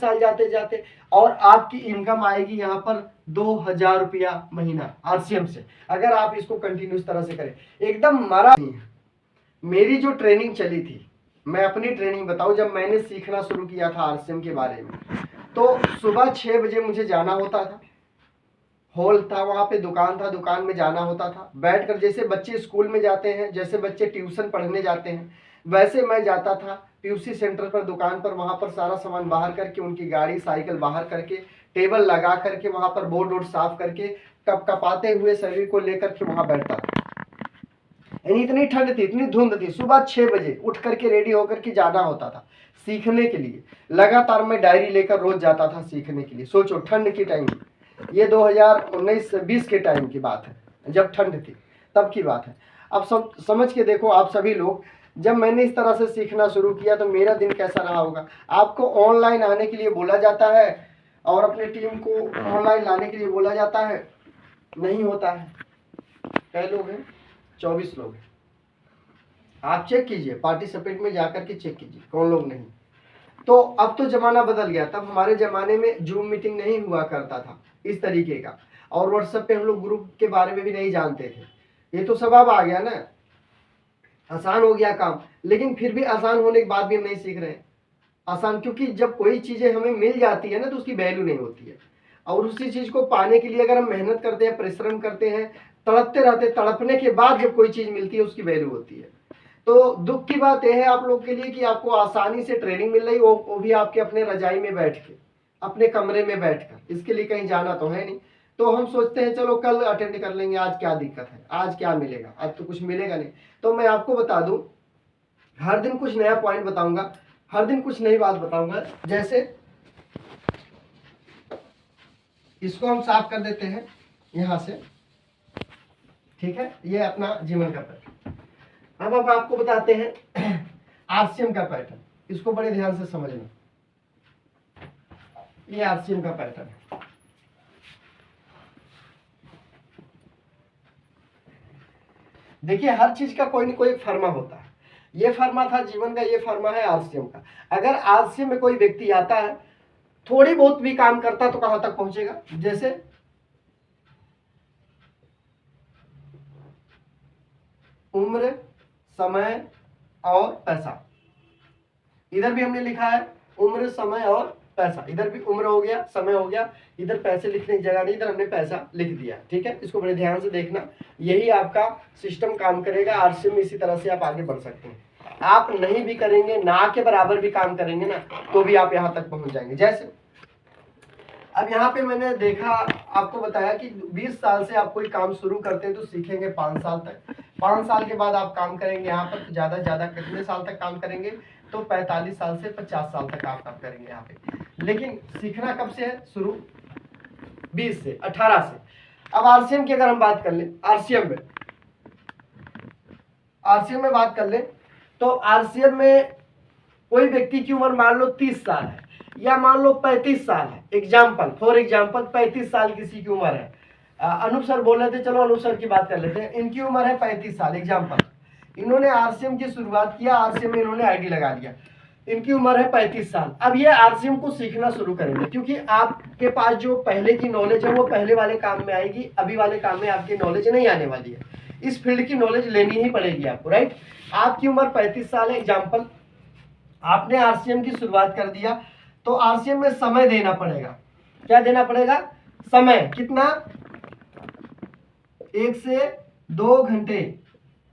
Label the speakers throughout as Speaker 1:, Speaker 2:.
Speaker 1: साल जाते जाते, और आपकी इनकम आएगी यहाँ पर 2000 रुपया महीना आरसीएम से, अगर आप इसको कंटिन्यू इस तरह से करें। एकदम मरा नहीं है। मेरी जो ट्रेनिंग चली थी, मैं अपनी ट्रेनिंग बताऊं, जब मैंने सीखना शुरू किया था आरसीएम के बारे में, तो सुबह 6 बजे मुझे जाना होता था, हॉल था वहाँ पे, दुकान था, दुकान में जाना होता था, बैठकर जैसे बच्चे स्कूल में जाते हैं, जैसे बच्चे ट्यूशन पढ़ने जाते हैं, वैसे मैं जाता था पीयूसी सेंटर पर, दुकान पर, वहाँ पर सारा सामान बाहर करके, उनकी गाड़ी साइकिल बाहर करके, टेबल लगा करके, वहाँ पर बोर्ड वोर्ड साफ करके, कपकपाते हुए शरीर को लेकर के वहाँ बैठता था। यानी इतनी ठंड थी, इतनी धुंध थी, सुबह 6 बजे उठ करके रेडी होकर के जाना होता था सीखने के लिए। लगातार मैं डायरी लेकर रोज जाता था सीखने के लिए। सोचो ठंड की टाइम, ये 2019-20 के टाइम की बात है, जब ठंड थी तब की बात है। अब सब समझ के देखो आप सभी लोग, जब मैंने इस तरह से सीखना शुरू किया तो मेरा दिन कैसा रहा होगा। आपको ऑनलाइन आने के लिए बोला जाता है और अपनी टीम को ऑनलाइन लाने के लिए बोला जाता है, नहीं होता है। कै लोग हैं? 24 लोग हैं। आप चेक कीजिए, पार्टिसिपेट में जाकर के चेक कीजिए कौन लोग नहीं। तो अब तो जमाना बदल गया। तब हमारे जमाने में जूम मीटिंग नहीं हुआ करता था इस तरीके का, और व्हाट्सएप पे हम लोग ग्रुप के बारे में भी नहीं जानते थे। ये तो सब अब आ गया ना, आसान हो गया काम, लेकिन फिर भी आसान होने के बाद भी हम नहीं सीख रहे हैं। आसान क्योंकि जब कोई चीजें हमें मिल जाती है ना तो उसकी वैल्यू नहीं होती है, और उसी चीज को पाने के लिए अगर हम मेहनत करते हैं, परिश्रम करते हैं, तड़पते रहते, तड़पने के बाद जब कोई चीज मिलती है उसकी वैल्यू होती है। तो दुख की बात यह है आप लोग के लिए कि आपको आसानी से ट्रेनिंग मिल रही, वो भी आपके अपने रजाई में बैठ के, अपने कमरे में बैठकर, इसके लिए कहीं जाना तो है नहीं। तो हम सोचते हैं चलो कल अटेंड कर लेंगे, आज क्या दिक्कत है, आज क्या मिलेगा, आज तो कुछ मिलेगा नहीं। तो मैं आपको बता दूं, हर दिन कुछ नया पॉइंट बताऊंगा, हर दिन कुछ नई बात बताऊंगा। जैसे इसको हम साफ कर देते हैं यहां से, ठीक है, ये अपना जीवन का पैटर्न। अब आपको बताते हैं आरसीएम का पैटर्न, इसको बड़े ध्यान से समझना। ये आरसीएम का पैटर्न है। देखिए हर चीज का कोई न कोई एक फर्मा होता है। ये फर्मा था जीवन का, ये फर्मा है आरसीएम का। अगर आरसीएम में कोई व्यक्ति आता है, थोड़ी बहुत भी काम करता तो कहां तक पहुंचेगा। जैसे उम्र, समय और पैसा, इधर भी हमने लिखा है उम्र, समय और पैसा। इधर भी उम्र हो गया, समय हो गया, इधर पैसे लिखने की जगह नहीं, इधर हमने पैसा लिख दिया, ठीक है। इसको बड़े ध्यान से देखना, यही आपका सिस्टम काम करेगा। आरसीएम में इसी तरह से आप आगे बढ़ सकते हैं। आप नहीं भी करेंगे, ना के बराबर भी काम करेंगे ना, तो भी आप यहाँ तक पहुंच जाएंगे। जैसे अब यहाँ पे मैंने देखा, आपको बताया कि 20 साल से आप कोई काम शुरू करते हैं तो सीखेंगे 5 साल तक। 5 साल के बाद आप काम करेंगे यहाँ पर, तो ज्यादा से ज्यादा कितने साल तक काम करेंगे, तो 45 साल से 50 साल तक आप काम करेंगे यहाँ पे। लेकिन सीखना कब से है शुरू? 20 से, 18 से। अब आरसीएम की अगर हम बात कर लें, आरसीएम में बात कर लें, तो आरसीएम में कोई व्यक्ति की उम्र मान लो 30 साल है, या मान लो 35 साल है। एग्जाम्पल, फॉर एग्जाम्पल 35 साल किसी की उम्र है। अनूप सर बोल रहे थे, चलो अनूप सर की बात कर लेते हैं। इनकी उम्र है 35 साल, एग्जाम्पल। इन्होंने आरसीएम की शुरुआत किया, आरसीएम में इन्होंने आईडी लगा दिया, इनकी उम्र है 35 साल। अब ये आरसीएम को सीखना शुरू करेंगे, क्योंकि आपके पास जो पहले की नॉलेज है वो पहले वाले काम में आएगी, अभी वाले काम में आपकी नॉलेज नहीं आने वाली है। इस फील्ड की नॉलेज लेनी ही पड़ेगी आपको, राइट। आपकी उम्र 35 साल है, एग्जाम्पल। आपने आरसीएम की शुरुआत कर दिया, तो आरसीएम में समय देना पड़ेगा। क्या देना पड़ेगा? समय। कितना? 1 से 2 घंटे।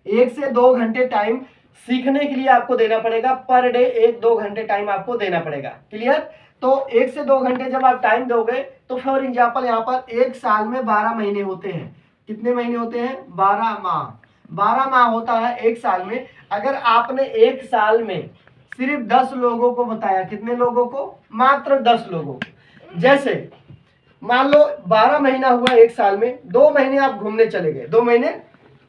Speaker 1: 1 से 2 घंटे टाइम सीखने के लिए आपको देना पड़ेगा। पर डे 1-2 घंटे टाइम आपको देना पड़ेगा। क्लियर? तो 1 से 2 घंटे जब आप टाइम दोगे, तो फॉर एग्जाम्पल यहाँ पर 1 साल में 12 महीने होते हैं। कितने महीने होते हैं? 12 माह। 12 माह होता है 1 साल में। अगर आपने 1 साल में सिर्फ 10 लोगों को बताया, कितने लोगों को? मात्र 10 लोगों को। जैसे मान लो 12 महीना हुआ 1 साल में, 2 महीने आप घूमने चले गए, 2 महीने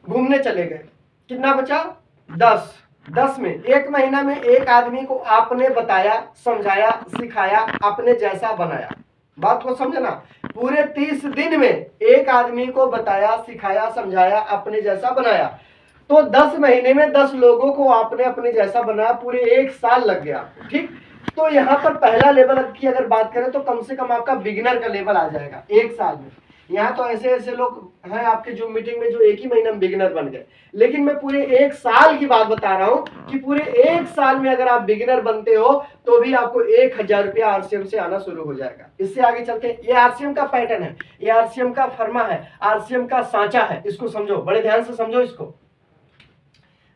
Speaker 1: घूमने चले गए, कितना बचा? 10। 10 में 1 महीना में एक आदमी को आपने बताया, समझाया, सिखाया, अपने जैसा बनाया। बात को समझना, पूरे 30 दिन में एक आदमी को बताया, सिखाया, समझाया, अपने जैसा बनाया। तो 10 महीने में 10 लोगों को आपने अपने जैसा बनाया, पूरे 1 साल लग गया, ठीक। तो यहाँ पर पहला लेवल की अगर बात करें तो कम से कम आपका बिगिनर का लेवल आ जाएगा 1 साल में। यहाँ तो ऐसे ऐसे लोग हैं आपके जो मीटिंग में जो 1 ही महीना में बिगिनर बन गए, लेकिन मैं पूरे 1 साल की बात बता रहा हूँ कि पूरे 1 साल में अगर आप बिगिनर बनते हो तो भी आपको 1,000 रुपया आरसीएम से आना शुरू हो जाएगा। इससे आगे चलते हैं, ये आरसीएम का पैटर्न है, ये आरसीएम का फर्मा है, आरसीएम का सांचा है, इसको समझो, बड़े ध्यान से समझो इसको।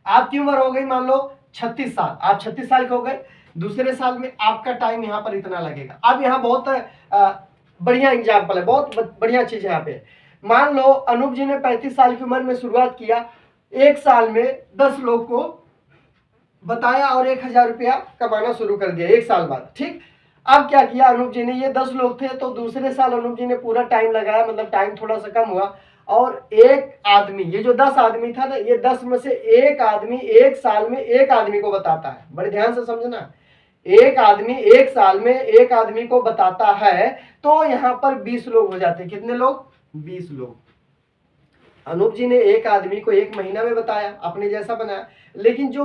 Speaker 1: आपकी उम्र हो गई मान लो 36 साल, आप 36 साल के हो गए, दूसरे साल में आपका टाइम यहाँ पर इतना लगेगा। अब यहाँ बहुत बढ़िया एग्जाम्पल है, बहुत बढ़िया चीज है यहाँ पे। मान लो अनूप जी ने 35 साल की उम्र में शुरुआत किया, 1 साल में 10 लोग को बताया और 1,000 रुपया कमाना शुरू कर दिया 1 साल बाद। ठीक, अब क्या किया अनूप जी ने, ये 10 लोग थे तो दूसरे साल अनूप जी ने पूरा टाइम लगाया, मतलब टाइम थोड़ा सा कम हुआ, और एक आदमी, ये जो 10 आदमी था ना, ये 10 में से एक आदमी 1 साल में एक आदमी को बताता है। बड़े ध्यान से समझना, एक आदमी 1 साल में एक आदमी को बताता है, तो यहाँ पर 20 लोग हो जाते हैं। कितने लोग? 20 लोग। अनूप जी ने एक आदमी को 1 महीना में बताया, अपने जैसा बनाया, लेकिन जो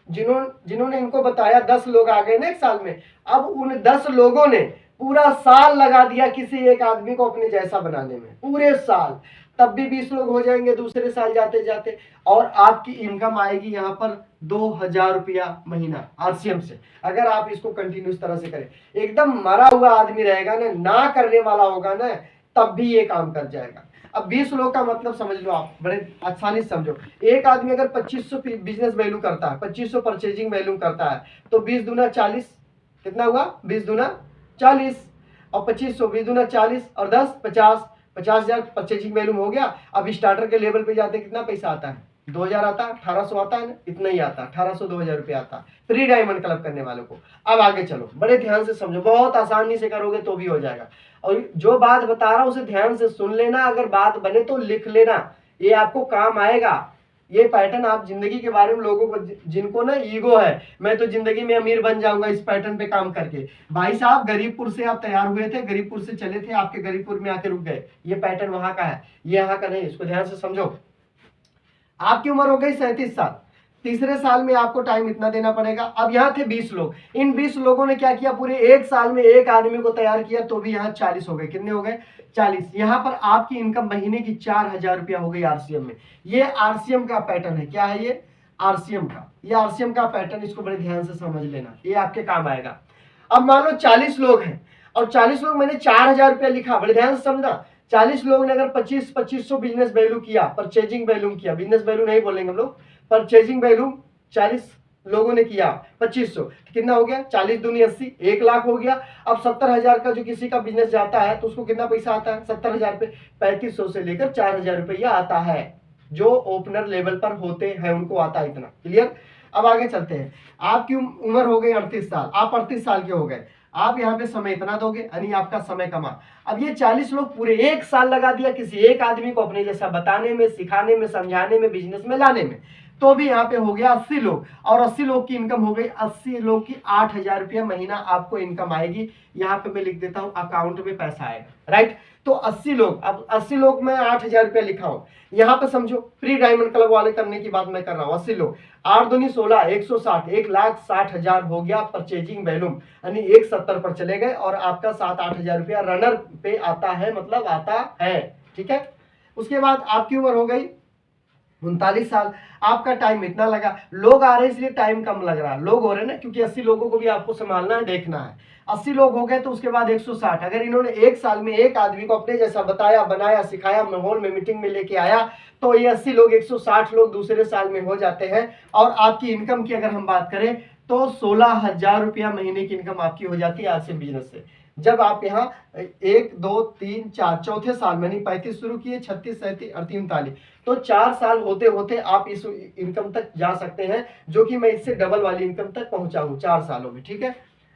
Speaker 1: जिन्होंने इनको बताया 10 लोग आ गए ना 1 साल में, अब उन 10 लोगों ने पूरा साल लगा दिया किसी एक आदमी को अपने जैसा बनाने में, पूरे साल, तब भी 20 लोग हो जाएंगे दूसरे साल जाते जाते, और आपकी इनकम आएगी यहाँ पर 2,000 रुपया महीना आरसीएम से। अगर आप इसको कंटिन्यू इस तरह से करें, एकदम मरा हुआ आदमी रहेगा ना करने वाला होगा ना, तब भी ये काम कर जाएगा। अब 20 लोग का मतलब समझ लो आप, बड़े आसानी से समझो। एक आदमी अगर 2500 बिजनेस वैल्यू करता है, 2500 परचेजिंग वैल्यू करता है, तो 20 दूना 40, कितना हुआ? 20 दूना 40, और 2500 20 दूना 40 और 10 50, 50,000 परचेजिंग वैल्यू हो गया। अब स्टार्टर के लेवल पे जाते कितना पैसा आता है? 2,000 आता है, 1,800 आता है ना, इतना ही आता है, 1,800 2,000 रुपया आता है फ्री डायमंड क्लब करने वालों को। अब आगे चलो, बड़े ध्यान से समझो, बहुत आसानी से करोगे तो भी हो जाएगा। और जो बात बता रहा हूं उसे ध्यान से सुन लेना, अगर बात बने तो लिख लेना, ये आपको काम आएगा। ये पैटर्न आप जिंदगी के बारे में, लोगों को जिनको ना ईगो है, मैं तो जिंदगी में अमीर बन जाऊंगा इस पैटर्न पे काम करके, भाई साहब गरीबपुर से आप तैयार हुए थे, गरीबपुर से चले थे, आपके गरीबपुर में आके रुक गए, ये पैटर्न वहां का है, ये यहाँ का नहीं, इसको ध्यान से समझो। आपकी उम्र हो गई 37 साल, तीसरे साल में आपको टाइम इतना देना पड़ेगा। अब यहाँ थे 20 लोग, इन 20 लोगों ने क्या किया, पूरे 1 साल में एक आदमी को तैयार किया, तो भी यहाँ 40 हो गए। कितने हो गए? 40। यहाँ पर आपकी इनकम महीने की 4,000 रुपया हो गई आरसीएम में। ये आरसीएम का पैटर्न है। क्या है ये? आरसीएम का, ये आरसीएम का पैटर्न, इसको बड़े ध्यान से समझ लेना, ये आपके काम आएगा। अब मान लो 40 लोग हैं, और 40 लोग, मैंने 4,000 रुपया लिखा, बड़े ध्यान से समझना। 40 लोग ने अगर 2500 बिजनेस वैल्यू किया, परचेजिंग वैल्यू किया, बिजनेस वैल्यू नहीं बोलेंगे हम लोग, परचेजिंग वैल्यू 40 लोगों ने किया 2500, कितना हो गया? 40 दूनी 80, 1 लाख हो गया। अब 70,000 का जो किसी का बिजनेस जाता है तो उसको कितना पैसा आता है? 70,000 पे 3500 से लेकर 4,000 रुपया आता है, जो ओपनर लेवल पर होते हैं उनको आता है इतना। क्लियर? अब आगे चलते हैं। आपकी उम्र हो गई 38 साल, आप 38 साल के हो गए, आप यहाँ पे समय इतना दोगे, यानी आपका समय कमा। अब ये 40 लोग पूरे 1 साल लगा दिया किसी एक आदमी को अपने जैसा बताने में, सिखाने में, समझाने में, बिजनेस में लाने में, तो भी यहाँ पे हो गया 80 लोग, और 80 लोग की इनकम हो गई, 80 लोग की 8,000 रुपया महीना आपको इनकम आएगी। यहाँ पे मैं लिख देता हूँ अकाउंट में पैसा आएगा, राइट? तो 80 लोग, अब 80 लोग में 8,000 रुपया लिखा हूं, यहाँ पे समझो फ्री डायमंड क्लब वाले करने की बात मैं कर रहा हूँ। 80 लोग, 8 दूनी 16, 160, 1,60,000 हो गया परचेजिंग वैल्यूम, यानी 170 पर चले गए, और आपका 7-8,000 रुपया रनर पे आता है, मतलब आता है। ठीक है? उसके बाद आपकी उम्र हो गई 39 साल, आपका टाइम इतना लगा, लोग आ रहे हैं इसलिए टाइम कम लग रहा है, लोग हो रहे हैं ना, क्योंकि 80 लोगों को भी आपको संभालना है, देखना है। 80 लोग हो गए, तो उसके बाद 160, अगर इन्होंने 1 साल में एक आदमी को अपने जैसा बताया, बनाया, सिखाया, माहौल में मीटिंग में लेके आया, तो ये 80 लोग 160 लोग दूसरे साल में हो जाते हैं। और आपकी इनकम की अगर हम बात करें तो 16,000 रुपया महीने की इनकम आपकी हो जाती है आज से बिजनेस से। जब आप यहाँ 1 2 3 4 चौथे साल में, नहीं 35 शुरू किए, 36 37 38 तो 4 साल होते होते आप इस इनकम तक जा सकते हैं, जो कि मैं इससे डबल वाली इनकम तक पहुंचा हूं 4 सालों में। ठीक है?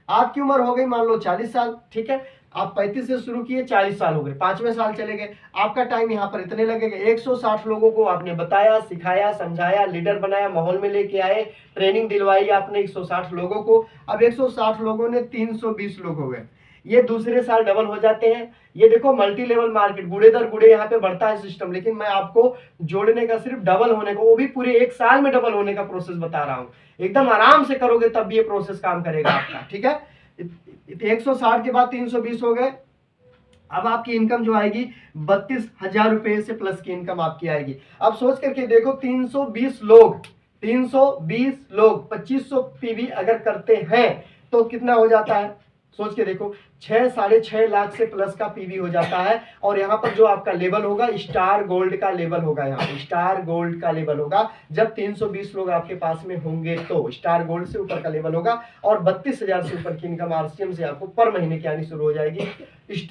Speaker 1: आपकी उम्र हो गई मान लो 40 साल, ठीक है, आप 35 से शुरू किए, 40 साल हो गए, 5वें साल चले गए, आपका टाइम यहाँ पर इतने लगेगा। 160 लोगों को आपने बताया, सिखाया, समझाया, लीडर बनाया, माहौल में लेके आए, ट्रेनिंग दिलवाई आपने 160 लोगों को। अब 160 लोगों ने 320 लोग हो गए, ये दूसरे साल डबल हो जाते हैं। ये देखो मल्टी लेवल मार्केट, गुड़े दर गुड़े यहाँ पे बढ़ता है सिस्टम, लेकिन मैं आपको जोड़ने का, सिर्फ डबल होने का, वो भी पूरे 1 साल में डबल होने का प्रोसेस बता रहा हूँ। एकदम आराम से करोगे तब भी ये प्रोसेस काम करेगा आपका। ठीक है? 160 के बाद 320 हो गए। अब आपकी इनकम जो आएगी 32,000 रुपए से प्लस की इनकम आपकी आएगी। अब सोच करके देखो 320 लोग 2500 पीवी अगर करते हैं तो कितना हो जाता है, सोच के देखो 6-6.5 लाख से प्लस का पीवी हो जाता है। और यहाँ पर जो आपका लेवल होगा स्टार गोल्ड का लेवल होगा, यहाँ पे स्टार गोल्ड का लेवल होगा। जब 320 लोग आपके पास में होंगे तो स्टार गोल्ड से ऊपर का लेवल होगा और 32,000 से ऊपर की इनकम आरसीएम से आपको पर महीने की आनी शुरू हो जाएगी।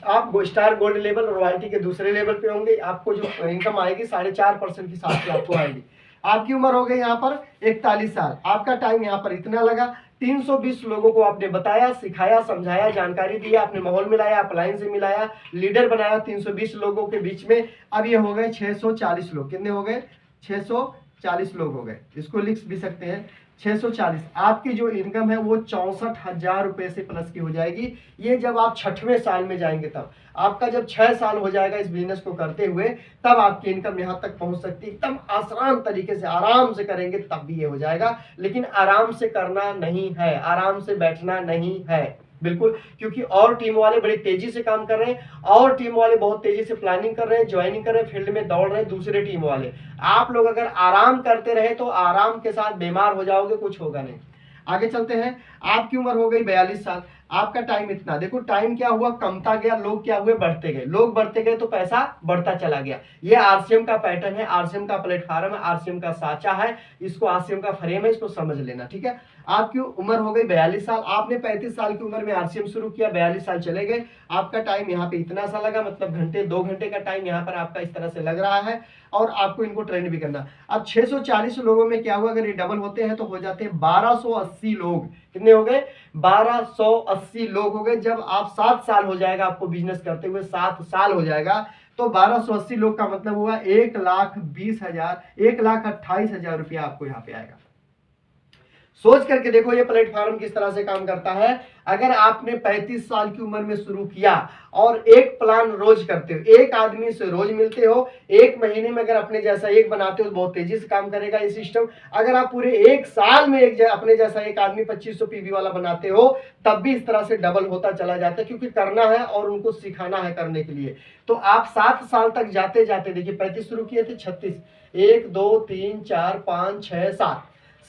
Speaker 1: आप स्टार गोल्ड लेवल रॉयल्टी के दूसरे लेवल पे होंगे, आपको जो इनकम आएगी 4.5% के साथ में आपको आएगी। आपकी उम्र हो गई यहाँ पर 41 साल, आपका टाइम यहाँ पर इतना लगा। 320 लोगों को आपने बताया, सिखाया, समझाया, जानकारी दिया, आपने माहौल मिलाया, अपलाइन से मिलाया, लीडर बनाया 320 लोगों के बीच में। अब ये हो गए 640 लोग। कितने हो गए? 640 लोग हो गए। इसको लिख भी सकते हैं 640। आपकी जो इनकम है वो 64,000 रुपए से प्लस की हो जाएगी। ये जब आप 6वें साल में जाएंगे तब आपका, जब 6 साल हो जाएगा इस बिजनेस को करते हुए, तब आपकी इनकम यहाँ तक पहुंच सकती है। एकदम आसान तरीके से आराम से करेंगे तब भी ये हो जाएगा। लेकिन आराम से करना नहीं है, आराम से बैठना नहीं है बिल्कुल, क्योंकि और टीम वाले बड़ी तेजी से काम कर रहे हैं, और टीम वाले बहुत तेजी से प्लानिंग कर रहे हैं, ज्वाइनिंग कर रहे हैं, फील्ड में दौड़ रहे हैं दूसरे टीम वाले। आप लोग अगर आराम करते रहे तो आराम के साथ बीमार हो जाओगे, कुछ होगा नहीं। आगे चलते हैं। आपकी उम्र हो गई 42 साल, आपका टाइम इतना। देखो टाइम क्या हुआ, कमता गया, लोग क्या हुए, बढ़ते गए। लोग बढ़ते गए तो पैसा बढ़ता चला गया। ये आरसीएम का पैटर्न है, आरसीएम का प्लेटफॉर्म है, आरसीएम का साचा है, इसको आरसीएम का फ्रेम है, इसको समझ लेना, ठीक है। आपकी उम्र हो गई 42 साल, आपने 35 साल की उम्र में आरसीएम शुरू किया, 42 साल चले गए, आपका टाइम यहाँ पे इतना सा लगा, मतलब घंटे 2 घंटे का टाइम यहाँ पर आपका इस तरह से लग रहा है, और आपको इनको ट्रेंड भी करना। अब 640 लोगों में क्या हुआ, अगर ये डबल होते हैं तो हो जाते हैं 1280 लोग। कितने हो गए? 1280 लोग हो गए। जब आप 7 साल हो जाएगा आपको बिजनेस करते हुए, 7 साल हो जाएगा, तो 1280 लोग का मतलब हुआ 1,20,000, 1,28,000 रुपया आपको यहाँ पे आएगा। सोच करके देखो ये प्लेटफॉर्म किस तरह से काम करता है। अगर आपने 35 साल की उम्र में शुरू किया और एक प्लान रोज करते हो, एक आदमी से रोज मिलते हो, एक महीने में अगर अपने जैसा एक बनाते हो तो बहुत तेजी से काम करेगा ये सिस्टम। अगर आप पूरे एक साल में अपने जैसा एक आदमी 2500 पीवी वाला बनाते हो, तब भी इस तरह से डबल होता चला जाता है, क्योंकि करना है और उनको सिखाना है करने के लिए। तो आप 7 साल तक जाते जाते, देखिए 35 शुरू किए थे, 36, 1 2 3 4 5 6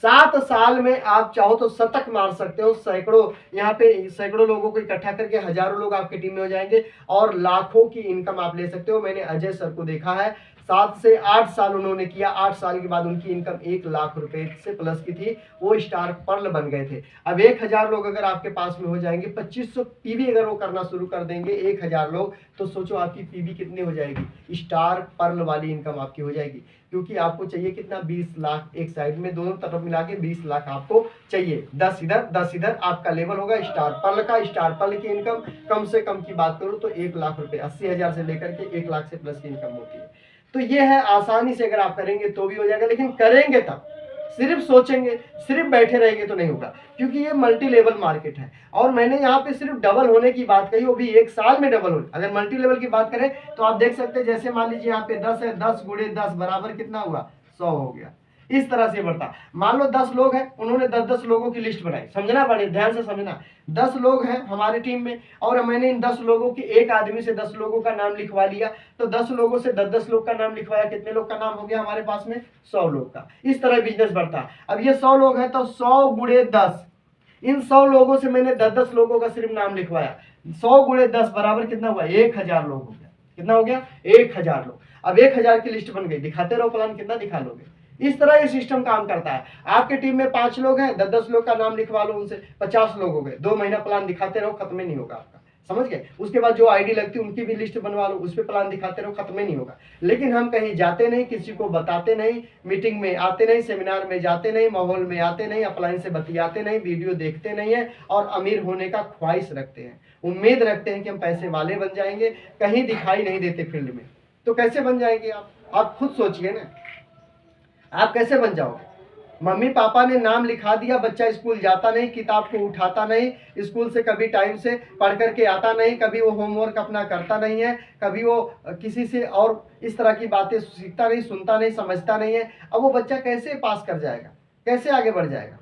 Speaker 1: 7 साल में आप चाहो तो शतक मार सकते हो। सैकड़ों, यहाँ पे सैकड़ों लोगों को इकट्ठा करके हजारों लोग आपकी टीम में हो जाएंगे और लाखों की इनकम आप ले सकते हो। मैंने अजय सर को देखा है, 7 से 8 साल उन्होंने किया, 8 साल के बाद उनकी इनकम 1 लाख रुपए से प्लस की थी, वो स्टार पर्ल बन गए थे। अब 1000 लोग अगर आपके पास में हो जाएंगे, 2500 पीवी अगर वो करना शुरू कर देंगे 1000 लोग, तो सोचो आपकी पीवी कितनी हो जाएगी, स्टार पर्ल वाली इनकम आपकी हो जाएगी। क्योंकि आपको चाहिए कितना, 20 लाख एक साइड में, दोनों तरफ मिला के 20 लाख आपको चाहिए, 10 इधर 10 इधर, आपका लेवल होगा स्टार पर्ल का। स्टार पर्ल की इनकम कम से कम की बात करूं तो 1 लाख रुपए, 80,000 से लेकर के 1 लाख से प्लस की इनकम होती है। तो ये है, आसानी से अगर आप करेंगे तो भी हो जाएगा, लेकिन करेंगे तब, सिर्फ सोचेंगे, सिर्फ बैठे रहेंगे तो नहीं होगा, क्योंकि ये मल्टी लेवल मार्केट है। और मैंने यहाँ पे सिर्फ डबल होने की बात कही, वो भी 1 साल में डबल हो। अगर मल्टी लेवल की बात करें तो आप देख सकते हैं, जैसे मान लीजिए यहाँ पे 10 है, 10 गुणे 10 बराबर कितना हुआ, 100 हो गया। इस तरह से बढ़ता। मान लो 10 लोग हैं, उन्होंने 10-10 लोगों की लिस्ट बनाई, समझना पड़े, ध्यान से समझना। 10 लोग हैं हमारी टीम में, और मैंने इन 10 लोगों की, एक आदमी से 10 लोगों का नाम लिखवा लिया, तो 10 लोगों से 10-10 लोग का नाम लिखवाया, कितने लोग का नाम हो गया हमारे पास में, 100 लोग का। इस तरह बिजनेस बढ़ता। अब ये 100 लोग हैं तो 100 गुणे 10, इन 100 लोगों से मैंने 10-10 लोगों का सिर्फ नाम लिखवाया, 100 गुणे 10 बराबर कितना हुआ, 1000 लोग हो गया। कितना हो गया, 1000 लोग। अब 1000 की लिस्ट बन गई, दिखाते रहो प्लान, कितना दिखा लोगे। इस तरह ये सिस्टम काम करता है। आपके टीम में 5 लोग हैं, 10-10 लोग का नाम लिखवा लो उनसे, 50 लोग हो गए। 2 महीना प्लान दिखाते रहो, खत्म ही नहीं होगा आपका, समझ गए। उसके बाद जो आईडी लगती है उनकी भी लिस्ट बनवा लो, उस पर प्लान दिखाते रहो, खत्म ही नहीं होगा। लेकिन हम कहीं जाते नहीं, किसी को बताते नहीं, मीटिंग में आते नहीं, सेमिनार में जाते नहीं, माहौल में आते नहीं, अपलाइन से बतियाते नहीं, वीडियो देखते नहीं है, और अमीर होने का ख्वाहिश रखते हैं, उम्मीद रखते हैं कि हम पैसे वाले बन जाएंगे, कहीं दिखाई नहीं देते फील्ड में। तो कैसे बन जाएंगे आप खुद सोचिए ना, आप कैसे बन जाओगे। मम्मी पापा ने नाम लिखा दिया, बच्चा स्कूल जाता नहीं, किताब को उठाता नहीं, स्कूल से कभी टाइम से पढ़ करके आता नहीं, कभी वो होमवर्क अपना करता नहीं है, कभी वो किसी से और इस तरह की बातें सीखता नहीं, सुनता नहीं, समझता नहीं है। अब वो बच्चा कैसे पास कर जाएगा, कैसे आगे बढ़ जाएगा,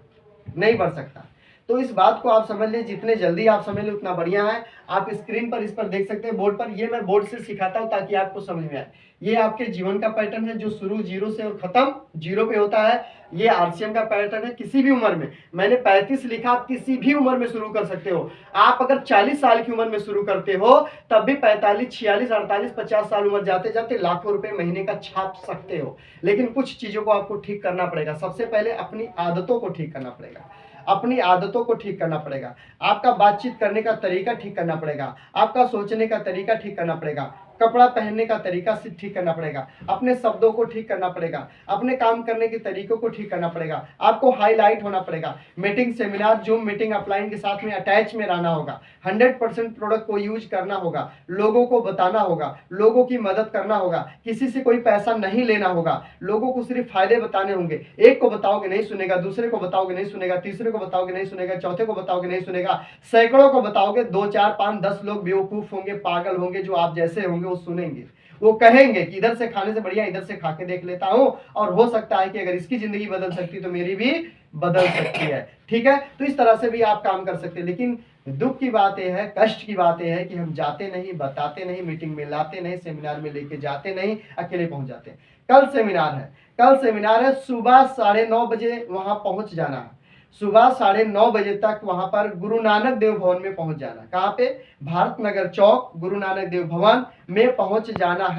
Speaker 1: नहीं बढ़ सकता। तो इस बात को आप समझ लें, जितने जल्दी आप समझ लें उतना बढ़िया है। आप स्क्रीन पर इस पर देख सकते हैं बोर्ड पर, ये मैं बोर्ड से सिखाता हूँ ताकि आपको समझ में आए। ये आपके जीवन का पैटर्न है जो शुरू 0 से और खत्म 0 पे होता है। ये आरसीएम का पैटर्न है, किसी भी उम्र में, मैंने 35 लिखा, आप किसी भी उम्र में शुरू कर सकते हो। आप अगर 40 साल की उम्र में शुरू करते हो तब भी 45, 46, 48, 50 साल उम्र जाते जाते लाखों रुपए महीने का छाप सकते हो। लेकिन कुछ चीजों को आपको ठीक करना पड़ेगा। सबसे पहले अपनी आदतों को ठीक करना पड़ेगा, अपनी आदतों को ठीक करना पड़ेगा, आपका बातचीत करने का तरीका ठीक करना पड़ेगा, आपका सोचने का तरीका ठीक करना पड़ेगा, कपड़ा पहनने का तरीका से ठीक करना पड़ेगा, अपने शब्दों को ठीक करना पड़ेगा, अपने काम करने के तरीकों को ठीक करना पड़ेगा, आपको हाईलाइट होना पड़ेगा। Meeting, seminar, zoom meeting, upline के साथ में अटैच में रहना होगा, 100% प्रोडक्ट को यूज करना होगा, लोगों को बताना होगा, लोगों की मदद करना होगा, किसी से कोई पैसा नहीं लेना होगा, लोगों को सिर्फ फायदे बताने होंगे। एक को बताओगे नहीं सुनेगा, दूसरे को बताओगे नहीं सुनेगा, तीसरे को बताओगे नहीं सुनेगा, चौथे को बताओगे नहीं सुनेगा, सैकड़ों को बताओगे, 2, 4, 5, 10 लोग बेवकूफ होंगे, पागल होंगे, जो आप जैसे होंगे वो सुनेंगे। वो कहेंगे कि इधर से खाने से बढ़िया इधर से खा के देख लेता हूं, और हो सकता है कि अगर इसकी जिंदगी बदल सकती तो मेरी भी बदल सकती है। ठीक है, तो इस तरह से भी आप काम कर सकते हैं। लेकिन दुख की बात यह है, कष्ट की बात यह है कि हम जाते नहीं, बताते नहीं, मीटिंग में लाते नहीं, सेमिनार में लेके जाते नहीं, अकेले पहुंच जाते हैं। कल सेमिनार है, कल सेमिनार है, सुबह 9:30 बजे वहां पहुंच जाना है। सुबह 9:30 बजे तक वहां पर गुरु नानक देव भवन में पहुंच जाना। कहाँ पे? भारत नगर चौक गुरु नानक देव भवन में पहुंच जाना है।